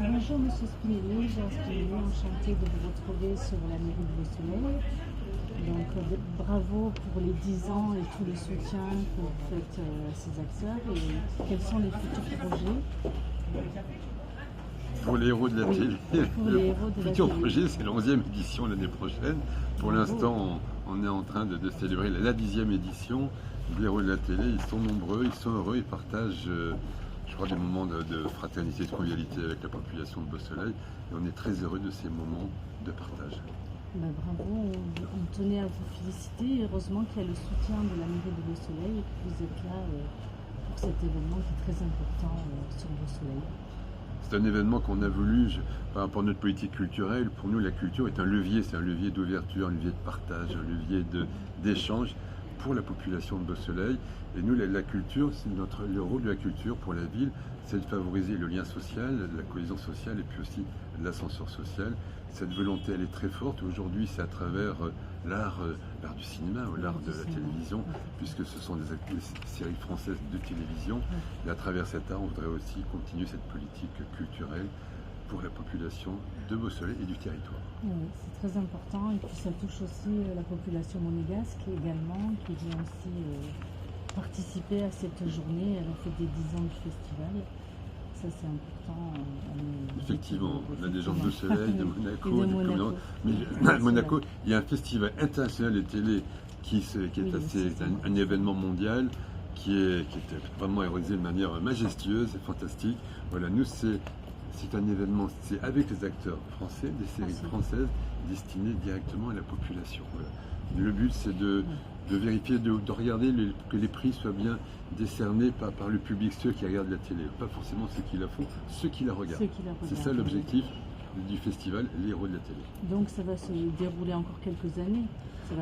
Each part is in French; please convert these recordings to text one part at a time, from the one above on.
Bonjour Monsieur Spinelli, Jean Spinelli, enchanté de vous retrouver sur la mairie de Beausoleil. Donc bravo pour les 10 ans et tout le soutien que vous faites à ces acteurs et quels sont les futurs projets? Pour les héros de la télé, le futur projet, c'est la 11e édition l'année prochaine. Pour l'instant, on est en train de célébrer la 10e édition des héros de la télé. Ils sont nombreux, ils sont heureux, ils partagent, je crois, des moments de fraternité, de convivialité avec la population de Beausoleil. Et on est très heureux de ces moments de partage. Bravo, on tenait à vous féliciter. Heureusement qu'il y a le soutien de la mairie de Beausoleil et que vous êtes là pour cet événement qui est très important sur Beausoleil. C'est un événement qu'on a voulu, par rapport à notre politique culturelle. Pour nous, la culture est un levier, c'est un levier d'ouverture, un levier de partage, un levier d'échange pour la population de Beausoleil. Et nous, la culture, c'est le rôle de la culture pour la ville, c'est de favoriser le lien social, la cohésion sociale et puis aussi l'ascenseur social. Cette volonté, elle est très forte. Aujourd'hui, c'est à travers l'art du cinéma ou l'art de la télévision, puisque ce sont des séries françaises de télévision. Et à travers cet art, on voudrait aussi continuer cette politique culturelle pour la population de Beausoleil et du territoire. Oui, c'est très important. Et puis ça touche aussi la population monégasque également, qui vient aussi participer à cette journée à la fête des 10 ans du festival. Ça, c'est important. Effectivement, on a des gens de Beausoleil, de Monaco, mais à Monaco, il y a un festival international de télé qui est un événement mondial qui est vraiment réalisé de manière majestueuse et fantastique. Voilà, nous, c'est un événement, c'est avec les acteurs français, des séries françaises destinées directement à la population. Voilà. Le but, c'est de vérifier, de regarder que les prix soient bien décernés par le public, ceux qui regardent la télé, pas forcément ceux qui la font, ceux qui la regardent. C'est ça l'objectif du festival, les héros de la télé. Donc ça va se dérouler encore quelques années.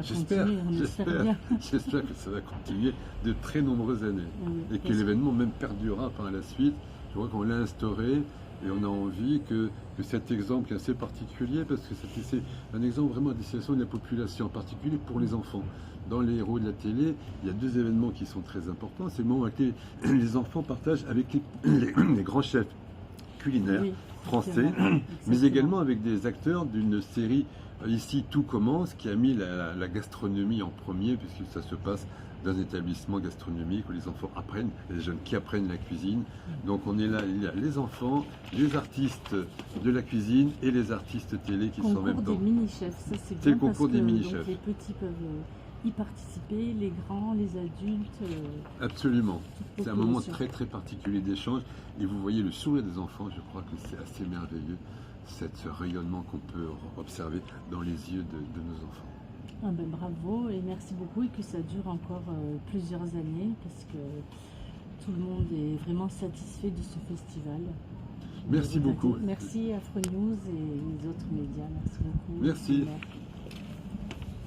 J'espère que ça va continuer de très nombreuses années et que l'événement même perdurera par la suite. Je crois qu'on l'a instauré. Et on a envie que cet exemple qui est assez particulier, parce que c'est un exemple vraiment à destination de la population, en particulier pour les enfants. Dans les héros de la télé, il y a 2 événements qui sont très importants. C'est le moment où les enfants partagent avec les grands chefs culinaires français, mais également avec des acteurs d'une série, ici Tout commence, qui a mis la gastronomie en premier, puisque ça se passe dans un établissement gastronomique où les enfants apprennent, les jeunes qui apprennent la cuisine. Donc on est là, il y a les enfants, les artistes de la cuisine et les artistes télé qui sont en même temps. Concours des mini-chefs, ça c'est bien, le concours des mini-chefs. Les petits peuvent y participer, les grands, les adultes. Absolument. C'est un moment très très particulier d'échange et vous voyez le sourire des enfants, je crois que c'est assez merveilleux, ce rayonnement qu'on peut observer dans les yeux de nos enfants. Bravo et merci beaucoup et que ça dure encore plusieurs années parce que tout le monde est vraiment satisfait de ce festival. Merci beaucoup. Merci Afro News et les autres médias. Merci beaucoup. Merci.